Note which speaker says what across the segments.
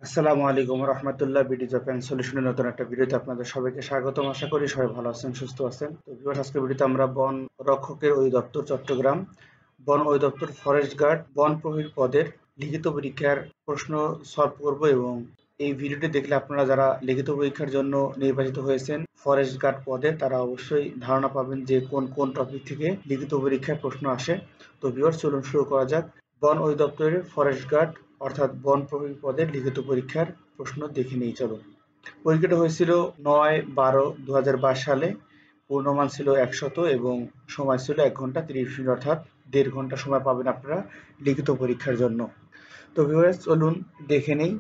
Speaker 1: আসসালামু আলাইকুম রহমতুল্লাহ। BD job and সলিউশনের নতুন একটা ভিডিওতে আপনাদের সবাইকে স্বাগতম। আশা করি সবাই ভালো আছেন, সুস্থ আছেন। তো ভিউয়ার্স, আজকের ভিডিওতে আমরা বন রক্ষকের অধিদপ্তর চট্টগ্রাম, বন অধিদপ্তর ফরেস্ট গার্ড, বন প্রহরী পদের লিখিত পরীক্ষার প্রশ্ন সলভ করব। এবং এই ভিডিওটি দেখলে আপনারা যারা লিখিত পরীক্ষার জন্য নির্বাচিত হয়েছেন ফরেস্ট গার্ড পদে, তারা অবশ্যই ধারণা পাবেন যে কোন কোন টপিক থেকে লিখিত পরীক্ষায় প্রশ্ন আসে। তো ভিউয়ার্স, চলুন শুরু করা যাক। বন অধিদপ্তরের ফরেস্ট গার্ড অর্থাৎ বন প্রহরী পদের লিখিত পরীক্ষার প্রশ্ন দেখে নিই, চলুন। পরীক্ষাটা হয়েছিল ৯-১২-২০২২ সালে। পূর্ণমান ছিল ১০০ এবং সময় ছিল ১ ঘন্টা ৩০ মিনিট, অর্থাৎ ১.৫ ঘন্টা সময় পাবেন আপনারা লিখিত পরীক্ষার জন্য। তো ভিউয়ার্স, চলুন দেখে নেই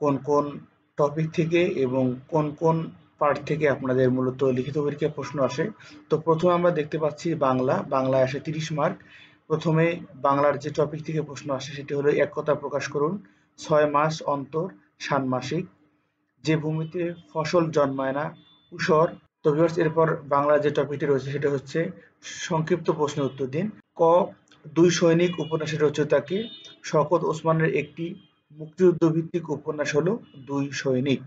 Speaker 1: কোন কোন টপিক থেকে এবং কোন কোন পার্ট থেকে আপনাদের মূলত লিখিত পরীক্ষায় প্রশ্ন আসে। তো প্রথমে আমরা দেখতে পাচ্ছি বাংলায় আসে ৩০ মার্ক। প্রথমে বাংলার যে টপিক থেকে প্রশ্ন আসে সেটি হলো এক কথা প্রকাশ করুন, ৬ মাস অন্তর ষান্মাসিক, যে ভূমিতে ফসল জন্মায় না ঊষর। তো ভিউয়ার্স, এরপর বাংলার যে টপিকটি রয়েছে সেটা হচ্ছে সংক্ষিপ্ত প্রশ্নের উত্তর দিন। ক, দুই সৈনিক উপন্যাসের রচয়িতাকে? শওকত ওসমানের একটি মুক্তিযুদ্ধ ভিত্তিক উপন্যাস হলো দুই সৈনিক,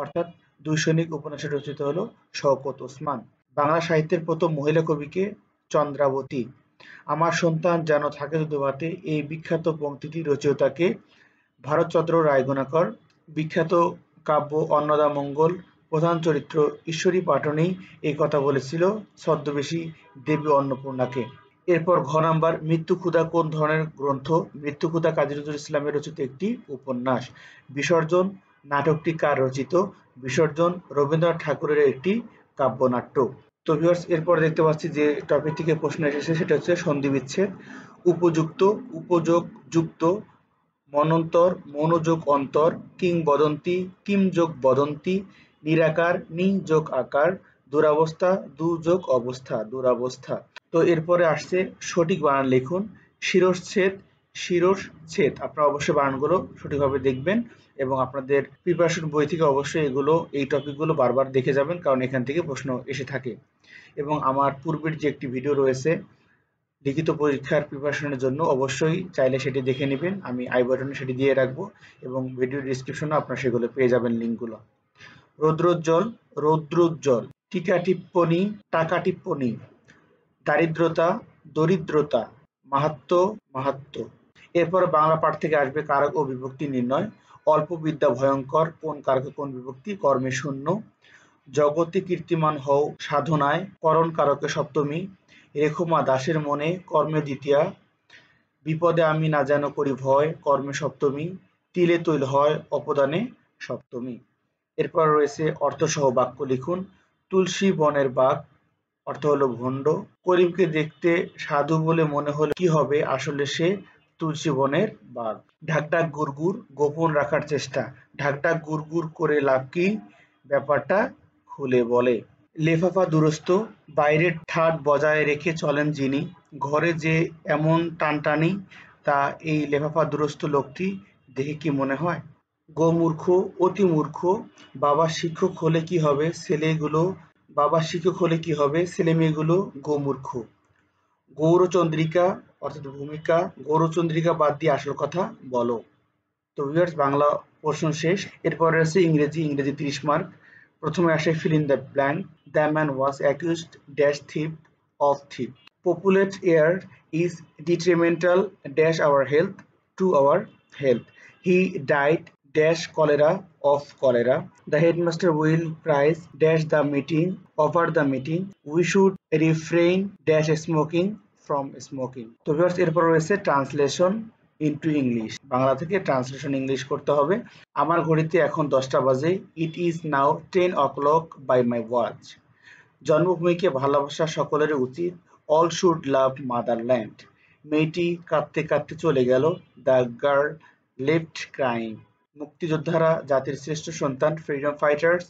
Speaker 1: অর্থাৎ দুই সৈনিক উপন্যাসের রচিত হলো শওকত ওসমান। বাংলা সাহিত্যের প্রথম মহিলা কবিকে? চন্দ্রাবতী। আমার সন্তান যেন থাকে দুধভাতে, এই বিখ্যাত পংক্তিটি রচয়িতাকে? ভারতচন্দ্র রায়গুণাকর। বিখ্যাত কাব্য অন্নদামঙ্গল প্রধান চরিত্র ঈশ্বরী পাটনি এই কথা বলেছিল ছদ্মবেশী দেবী অন্নপূর্ণাকে। এরপর ঘ নাম্বার, মৃত্যুক্ষুধা কোন ধরনের গ্রন্থ? মৃত্যুক্ষুধা কাজী নজরুল ইসলামের রচিত একটি উপন্যাস। বিসর্জন নাটকটি কার রচিত? বিসর্জন রবীন্দ্রনাথ ঠাকুরের একটি কাব্যনাট্য। তো ভিউয়ার্স, এরপর দেখতে পাচ্ছি যে টপিক থেকে প্রশ্ন এসেছে সেটা হচ্ছে সন্ধিবিচ্ছেদ। উপযুক্ত, উপযোগ, যুক্ত, মনন্তর, মনোযোগ অন্তর, কিংবদন্তি, কিম যোগ বদন্তি, নিরাকার, নি যোগ আকার, দুরাবস্থা, দু যোগ অবস্থা, দুরাবস্থা। তো এরপরে আসছে সঠিক বানান লিখুন। শিরশ্ছেদ, শিরশ্ছেদ। আপনারা অবশ্যই বানানগুলো সঠিকভাবে দেখবেন এবং আপনাদের প্রিপারেশন বই থেকে অবশ্যই এই টপিকগুলো বারবার দেখে যাবেন, কারণ এখান থেকে প্রশ্ন এসে থাকে। এবং আমার পূর্বের যে একটি ভিডিও রয়েছে লিখিত পরীক্ষার প্রিপারেশনের জন্য, অবশ্যই চাইলে সেটি দেখে নেবেন। আমি আই বাটনে সেটি দিয়ে রাখবো এবং ভিডিও ডিসক্রিপশনে আপনারা সেগুলো পেয়ে যাবেন লিঙ্কগুলো। রৌদ্রোজ্জ্বল, রৌদ্রোজ্জ্বল। টিকা টিপ্পনী, টাকা টিপ্পনী। দারিদ্রতা, দরিদ্রতা। মাহাত্ম্য, মাহাত্ম্য। এরপর বাংলা পাঠ থেকে আসবে কারক ও বিভক্তি নির্ণয়। অল্প বিদ্যা ভয়ঙ্কর, কোন কারকে কোন বিভক্তি? কর্মে শূন্য। জগতে কীর্তিমান হও সাধনায়, করণ কারকে সপ্তমী। রেখো মা দাসের মনে, কর্মে দ্বিতীয়া। বিপদে আমি না যেন করি ভয়, কর্মে সপ্তমী। তিলে তৈল হয় অপদানে সপ্তমী। এরপর রয়েছে অর্থসহ বাক্য লিখুন। তুলসী বনের বাঘ, অর্থ হলো ভণ্ড। করিমকে দেখতে সাধু বলে মনে হলে কি হবে? আসলে সে তুলসী বনের বাঘ। ঢাক ঢাক গুড়গুড়, গোপন রাখার চেষ্টা। ঢাক ঢাক গুড়গুড় করে লাভ কি? ব্যাপারটা খুলে বলে। লেফাফা দুরস্ত, বাইরের ঠাট বজায় রেখে চলেন যিনি। ঘরে যে এমন টানটানি, তা এই লেফাফা দুরস্ত লোকটি দেখে কি মনে হয়? গোমূর্খ, অতি মূর্খ। বাবা শিক্ষক হলে কি হবে? বাবা শিক্ষক হলে কি হবে? ছেলেমেয়েগুলো গোমূর্খ। গৌরচন্দ্রিকা অর্থাৎ ভূমিকা। গৌরচন্দ্রিকা বাদ দিয়ে আসল কথা বলো। তো ভিউয়ার্স, বাংলা পোর্শন শেষ। এরপর রয়েছে ইংরেজি। ৩০ মার্ক। প্রথমে আসে fill in the blank. The man was accused dash thief of thief. Populate air is detrimental dash our health to our health. He died dash cholera of cholera. The headmaster will prize dash the meeting over the meeting. We should refrain dash smoking from smoking. তো viewers, এরপর রয়েছে translation into English. Bangla থেকে translation English করতে হবে। আমার ঘড়িতে এখন 10টা বাজে। It is now 10 o'clock by my watch. জন্মভূমিকে ভালোবাসা সকলেরই উচিত। All should love motherland. মেয়েটি কাঁদতে কাঁদতে চলে গেল। The girl left crying. মুক্তিযোদ্ধারা জাতির শ্রেষ্ঠ সন্তান। Freedom fighters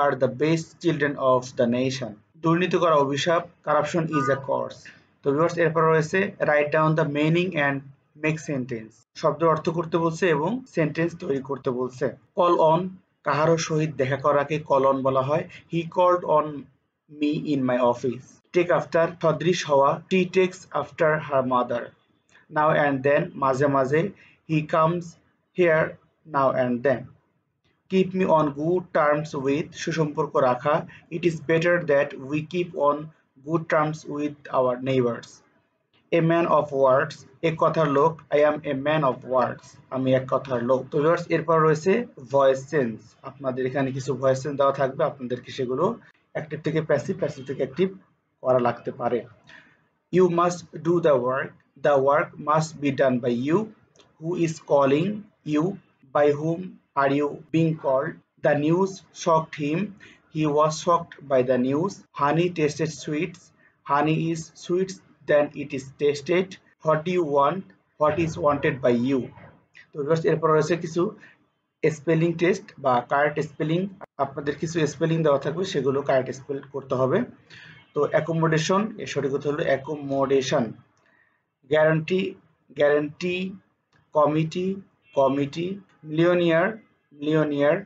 Speaker 1: are the best children of the nation. দুর্নীতি করা অভিশাপ। Corruption is a curse. তো ভিউয়ার্স, এরপর রয়েছে write down the meaning and make sentence. শব্দের অর্থ করতে বলছে এবং সেন্টেন্স তৈরি করতে বলছে। কল অন, কাহারও সহিত দেখা করাকে কল অন বলা হয়। He called on me in my office. Take after, সদৃশ হওয়া। She takes after her mother. Now and then, মাঝে মাঝে। He comes here now and then. Keep me on good terms with, সুসম্পর্ক রাখা, it is better that we keep on good terms with our neighbors. A man of words, এক কথার লোক, I am a man of words, আমি এক কথার লোক। তো ভিউয়ার্স এরপর রয়েছে ভয়েস চেঞ্জ, আপনাদের এখানে কিছু ভয়েস চেঞ্জ দেওয়া থাকবে, আপনাদেরকে সেগুলো অ্যাক্টিভ থেকে প্যাসিভ, প্যাসিভ থেকে অ্যাক্টিভ করা লাগতে পারে। You must do the work must be done by you. Who is calling you? By whom are you being called? The news shocked him. He was shocked by the news. Honey tasted sweets. Honey is sweets than it is tasted. What do you want? What is wanted by you? তো এরপর রয়েছে কিছু spelling test বা correct spelling, আপনাদের কিছু spelling দেওয়া থাকবে, সেগুলো কারেক্ট স্পেল করতে হবে। তো অ্যাকোমোডেশন, এর সঠিক উত্তর হলো accommodation. Guarantee, guarantee. Committee, committee. Millionaire, millionaire.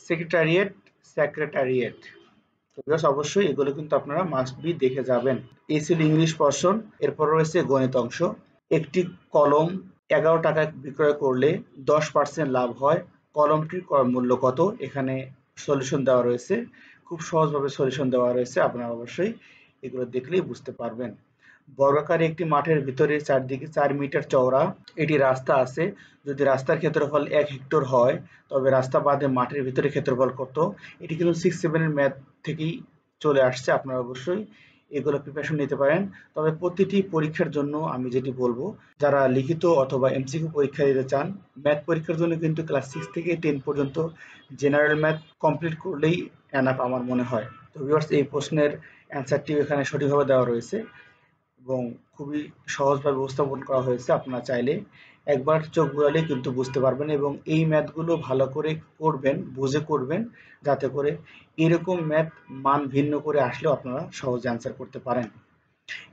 Speaker 1: Secretariat, secretariat. তো অবশ্যই এগুলো কিন্তু আপনারা মাস্ট বি দেখে যাবেন। এই ছিল ইংলিশ পোরশন। এরপর রয়েছে গণিত অংশ। একটি কলম 11 টাকায় বিক্রয় করলে 10% লাভ হয়, কলমটির ক্রয় মূল্য কত? এখানে সলিউশন দেওয়া রয়েছে, খুব সহজভাবে সলিউশন দেওয়া রয়েছে, আপনারা অবশ্যই এগুলো দেখলেই বুঝতে পারবেন। বর্গাকার একটি মাঠের ভিতরে চারদিকে 4 মিটার চওড়া এটি রাস্তা আছে, যদি রাস্তার ক্ষেত্রফল 1 হেক্টর হয় তবে রাস্তা বাদে মাঠের ভিতরে ক্ষেত্রফল কত? এটি কিন্তু 6-7 এর ম্যাথ থেকেই চলে আসছে, আপনারা অবশ্যই এগুলো প্রিপারেশন নিতে পারেন। তবে প্রতিটি পরীক্ষার জন্য আমি যেটি বলবো, যারা লিখিত অথবা এমসিকিউ পরীক্ষা দিতে চান, ম্যাথ পরীক্ষার জন্য কিন্তু ক্লাস 6 থেকে 10 পর্যন্ত জেনারেল ম্যাথ কমপ্লিট করলেই এনাফ আমার মনে হয়। তো ভিউয়ার্স এই প্রশ্নের অ্যান্সারটি এখানে সঠিকভাবে দেওয়া রয়েছে এবং খুবই সহজভাবে উপস্থাপন করা হয়েছে, আপনারা চাইলে একবার চোখ ঘোরালেই কিন্তু বুঝতে পারবেন এবং এই ম্যাথগুলো ভালো করে করবেন, বুঝে করবেন, যাতে করে এরকম ম্যাথ মান ভিন্ন করে আসলেও আপনারা সহজে অ্যান্সার করতে পারেন।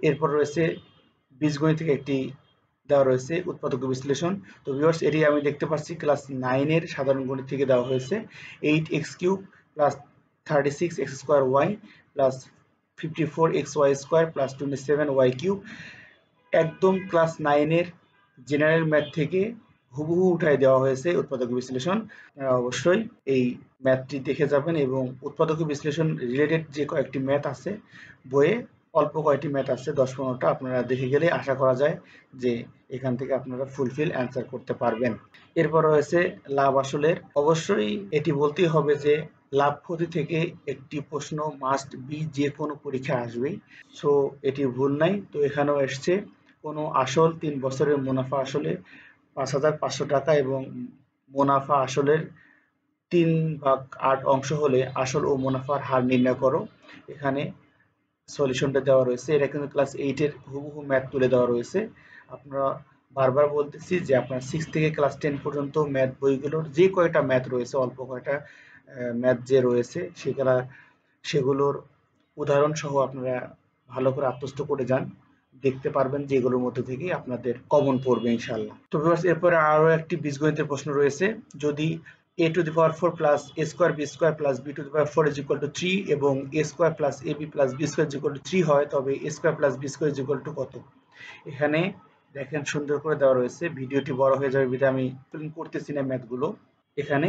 Speaker 1: এরপর রয়েছে বীজগণিত থেকে একটি দেওয়া রয়েছে উৎপাদক বিশ্লেষণ। তো ভিউয়ার্স এটি আমি দেখতে পাচ্ছি ক্লাস 9 এর সাধারণ গণিত থেকে দেওয়া হয়েছে। 8x³ plus 36x square y plus 54xy square plus 27y³ একদম ক্লাস 9 এর জেনারেল ম্যাথ থেকে হুবহু উঠায় দেওয়া হয়েছে উৎপাদক বিশ্লেষণ। অবশ্যই এই ম্যাথটি দেখে যাবেন এবং উৎপাদক বিশ্লেষণ রিলেটেড যে কয়েকটি ম্যাথ আছে বইয়ে, অল্প কয়েকটি ম্যাথ আছে 10-15টা, আপনারা দেখে গেলে আশা করা যায় যে এখান থেকে আপনারা ফুলফিল অ্যান্সার করতে পারবেন। এরপর রয়েছে লাভ আসলের। অবশ্যই এটি বলতেই হবে যে লাভ ক্ষতি থেকে একটি প্রশ্ন মাস্ট বি যে কোনো পরীক্ষা আসবেই, সো এটি ভুল নাই। তো এখানেও এসছে কোনো আসল 3 বছরের মুনাফা আসলে 5,500 টাকা এবং মুনাফা আসলের 3/8 অংশ হলে আসল ও মুনাফার হার নির্ণয় করো। এখানে সলিউশনটা দেওয়া রয়েছে, এটা কিন্তু ক্লাস 8 এর হুবহু ম্যাথ তুলে দেওয়া রয়েছে। আপনারা বারবার বলতেছি যে আপনার 6 থেকে ক্লাস 10 পর্যন্ত ম্যাথ বইগুলোর যে কয়টা ম্যাথ রয়েছে, অল্প কয়টা ম্যাথ যে রয়েছে সেগুলোর উদাহরণ সহ আপনারা ভালো করে আত্মস্থ করে যান, দেখতে পারবেন যে এগুলোর মধ্যে থেকে আপনাদের কমন পড়বে ইনশাআল্লাহ। তো ভিউয়ার্স এরপরে আরো একটি বীজগণিতের প্রশ্ন রয়েছে, যদি a⁴ plus a² b² plus b⁴ is equal to 3 এবং a² plus ab plus b² is equal to 3 হয় তবে a² plus b² is equal to কত? এখানে দেখেন সুন্দর করে দেওয়া রয়েছে, ভিডিওটি বড় হয়ে যাবে বিধায় আমি প্রিন্ট করতেছি না ম্যাথগুলো, এখানে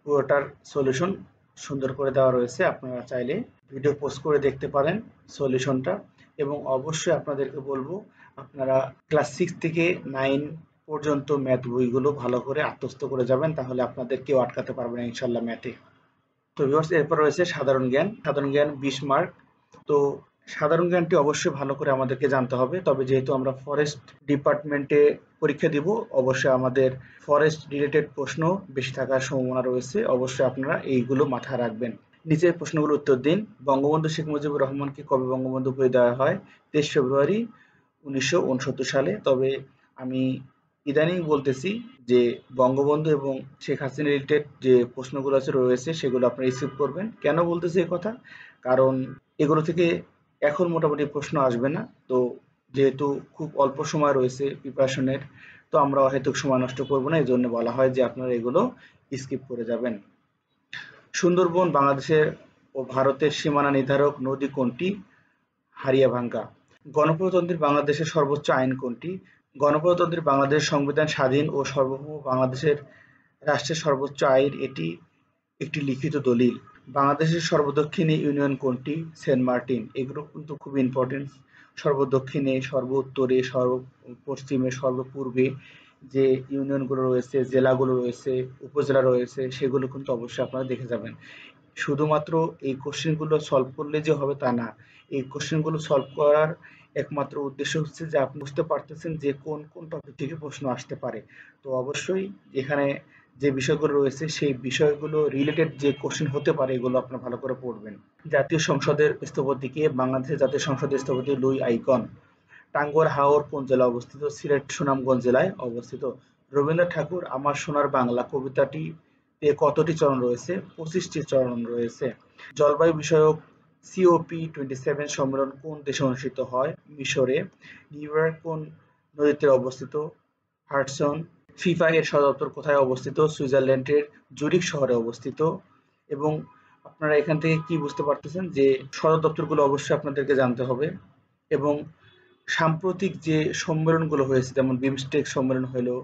Speaker 1: পুরোটার সলিউশন সুন্দর করে দেওয়া রয়েছে, আপনারা চাইলে ভিডিও পোস্ট করে দেখতে পারেন সলিউশনটা। এবং অবশ্যই আপনাদেরকে বলবো আপনারা ক্লাস 6 থেকে 9 পর্যন্ত ম্যাথ বইগুলো ভালো করে আত্মস্থ করে যাবেন, তাহলে আপনাদের কেউ আটকাতে পারবে না ইনশাল্লাহ ম্যাথে। তো ভিউয়ার্স এরপর রয়েছে সাধারণ জ্ঞান। সাধারণ জ্ঞান 20 মার্ক। তো সাধারণ জ্ঞানটি অবশ্যই ভালো করে আমাদেরকে জানতে হবে, তবে যেহেতু আমরা ফরেস্ট ডিপার্টমেন্টে পরীক্ষা দিব অবশ্যই আমাদের ফরেস্ট রিলেটেড প্রশ্ন বেশি থাকার সম্ভাবনা রয়েছে, অবশ্যই আপনারা এইগুলো মাথায় রাখবেন। নিচের প্রশ্নগুলো উত্তর দিন। বঙ্গবন্ধু শেখ মুজিবুর রহমানকে কবে বঙ্গবন্ধু উপাধি দেওয়া হয়? 23 ফেব্রুয়ারি 1969 সালে। তবে আমি ইদানিং বলতেছি যে বঙ্গবন্ধু এবং শেখ হাসিনা রিলেটেড যে প্রশ্নগুলো রয়েছে সেগুলো আপনারা রিসিভ করবেন। কেন বলতেছি এই কথা? কারণ এগুলো থেকে এখন মোটামুটি প্রশ্ন আসবে না, তো যেহেতু খুব অল্প সময় রয়েছে প্রিপারেশনের, তো আমরা অহেতুক সময় নষ্ট করব না, এই জন্য বলা হয় যে আপনারা এগুলো স্কিপ করে যাবেন। সুন্দরবন বাংলাদেশের ও ভারতের সীমানা নির্ধারক নদী কোনটি? হারিয়াভাঙ্গা। গণপ্রজাতন্ত্রী বাংলাদেশের সর্বোচ্চ আইন কোনটি? গণপ্রজাতন্ত্রী বাংলাদেশ সংবিধান স্বাধীন ও সার্বভৌম বাংলাদেশের রাষ্ট্রের সর্বোচ্চ আইন এটি একটি লিখিত দলিল। বাংলাদেশের সর্বদক্ষিণে ইউনিয়ন কোনটি? Saint Martin. এগুলো কিন্তু খুব ইম্পর্টেন্ট। সর্বদক্ষিণে, সর্বোত্তরে, সর্বপশ্চিমে, সর্বপূর্বে যে ইউনিয়নগুলো রয়েছে, জেলাগুলো রয়েছে, উপজেলা রয়েছে, সেগুলো কিন্তু অবশ্যই আপনারা দেখে যাবেন। শুধুমাত্র এই কোশ্চেনগুলো সলভ করলে যে হবে তা না। এই কোশ্চেনগুলো সলভ করার একমাত্র উদ্দেশ্য হচ্ছে যে আপনি বুঝতে পারতেছেন যে কোন কোন টপিক থেকে প্রশ্ন আসতে পারে। তো অবশ্যই এখানে যে বিষয়গুলো রয়েছে সেই বিষয়গুলো রিলেটেড যে কোশ্চেন হতে পারে এগুলো আপনারা ভালো করে পড়বেন। জাতীয় সংসদের স্থপতি কে? বাংলাদেশের জাতীয় সংসদের স্থপতি লুই আইকন। টাঙ্গুয়ার হাওর কোন জেলায় অবস্থিত? সিলেট সুনামগঞ্জ জেলায় অবস্থিত। রবীন্দ্রনাথ ঠাকুর আমার সোনার বাংলা কবিতাটিতে কতটি চরণ রয়েছে? 25টি চরণ রয়েছে। জলবায়ু বিষয়ক COP27 সম্মেলন কোন দেশে অনুষ্ঠিত হয়? মিশরে। নিউ ইয়র্ক কোন নদীর তীরে অবস্থিত? হাডসন। ফিফা এর সদর দপ্তর কোথায় অবস্থিত? সুইজারল্যান্ডের জুরিখ শহরে অবস্থিত। এবং আপনারা এখান থেকে কি বুঝতে পারতেছেন যে সদর দপ্তরগুলো অবশ্যই আপনাদেরকে জানতে হবে। এবং সাম্প্রতিক যে সম্মেলনগুলো হয়েছে, যেমন বিমস্টেক সম্মেলন হলো,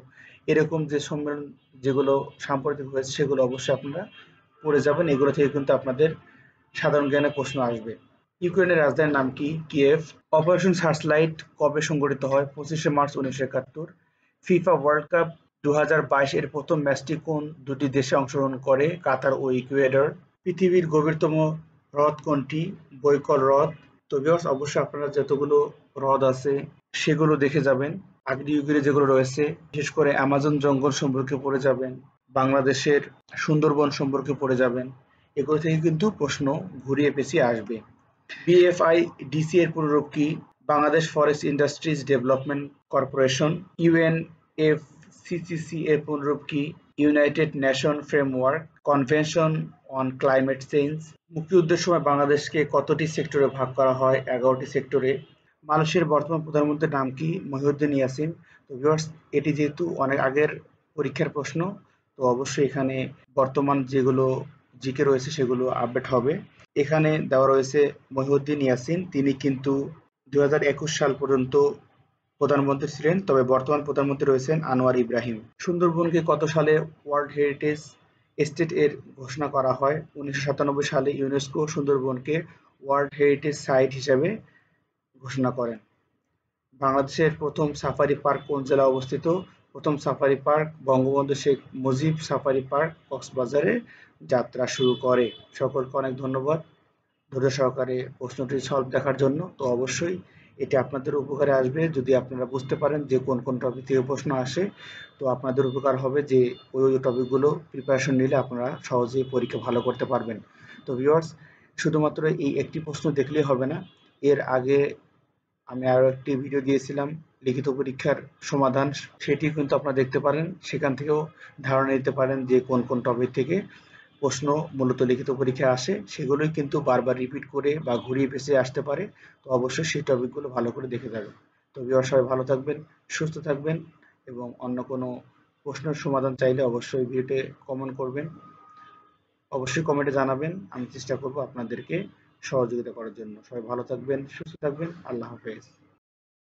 Speaker 1: এরকম যে সম্মেলন যেগুলো সাম্প্রতিক হয়েছে সেগুলো অবশ্যই আপনারা পড়ে যাবেন। এগুলো থেকে কিন্তু আপনাদের সাধারণ জ্ঞানে প্রশ্ন আসবে। ইউক্রেনের রাজধানীর নাম কি? কিয়েভ। অপারেশন সার্চলাইট কবে সংঘটিত হয়? 25শে মার্চ 1971। ফিফা ওয়ার্ল্ড কাপ 2022 এর প্রথম ম্যাচটি কোন দুটি দেশে অংশগ্রহণ করে? কাতার ও ইকুয়েডর। পৃথিবীর গভীরতম হ্রদ কোনটি? বৈকল হ্রদ। তো ভিউয়ার্স, অবশ্যই আপনারা যতগুলো হ্রদ আছে সেগুলো দেখে যাবেন। আগ্নেয়গিরি যেগুলো রয়েছে, বিশেষ করে অ্যামাজন জঙ্গল সম্পর্কে পড়ে যাবেন, বাংলাদেশের সুন্দরবন সম্পর্কে পড়ে যাবেন। এগুলো থেকে কিন্তু প্রশ্ন ঘুরিয়ে পেঁচিয়ে আসবে। BFIDC এর পুনরূপ কি? Bangladesh forest industries development corporation. UNFCCC এর পুনরূপ কি? United nation framework convention on climate change. মুক্তিযুদ্ধের সময় বাংলাদেশকে কতটি সেক্টরে ভাগ করা হয়? 11টি সেক্টরে। মালয়েশিয়ার বর্তমান প্রধানমন্ত্রীর নাম কি? মহিউদ্দিন ইয়াসিন। তো ভিউয়ার্স, এটি যেহেতু অনেক আগের পরীক্ষার প্রশ্ন, তো অবশ্যই এখানে বর্তমান যেগুলো জিকে রয়েছে সেগুলো আপডেট হবে। এখানে দেওয়া রয়েছে মহিউদ্দিন ইয়াসিন, তিনি কিন্তু 2021 সাল পর্যন্ত প্রধানমন্ত্রী ছিলেন, তবে বর্তমান প্রধানমন্ত্রী রয়েছেন আনোয়ার ইব্রাহিম। সুন্দরবনকে কত সালে ওয়ার্ল্ড হেরিটেজ এস্টেট এর ঘোষণা করা হয়? 1997 সালে ইউনেস্কো সুন্দরবনকে ওয়ার্ল্ড হেরিটেজ সাইট হিসেবে ঘোষণা করেন। বাংলাদেশের প্রথম সাফারি পার্ক কোন জেলায় অবস্থিত? প্রথম safari park Bangabandhu Sheikh Mujib safari park কক্সবাজারে যাত্রা শুরু করে। সকলকে অনেক ধন্যবাদ ধৈর্য সহকারে প্রশ্নটি সলভ দেখার জন্য। তো অবশ্যই এটি আপনাদের উপকারে আসবে যদি আপনারা বুঝতে পারেন যে কোন কোন টপিক থেকে প্রশ্ন আসে। তো আপনাদের উপকার হবে যে ওই টপিকগুলো প্রিপারেশন নিলে আপনারা সহজেই পরীক্ষা ভালো করতে পারবেন। তো ভিউয়ার্স, শুধুমাত্র এই একটি প্রশ্ন দেখলেই হবে না। এর আগে আমি আরও একটি ভিডিও দিয়েছিলাম লিখিত পরীক্ষার সমাধান, সেটি কিন্তু আপনারা দেখতে পারেন। সেখান থেকেও ধারণা নিতে পারেন যে কোন কোন টপিক থেকে প্রশ্ন মূলত লিখিত পরীক্ষায় আসে। সেগুলোই কিন্তু বারবার রিপিট করে বা ঘুরিয়ে পেঁচিয়ে আসতে পারে। তো অবশ্যই সেই টপিকগুলো ভালো করে দেখে যাবেন। তো ভিউয়ার্স, সবাই ভালো থাকবেন, সুস্থ থাকবেন এবং অন্য কোনো প্রশ্নের সমাধান চাইলে অবশ্যই ভিডিওতে কমেন্ট করবেন। অবশ্যই কমেন্টে জানাবেন, আমি চেষ্টা করব আপনাদেরকে সহযোগিতা করার জন্য। সবাই ভালো থাকবেন, সুস্থ থাকবেন। আল্লাহ হাফেজ।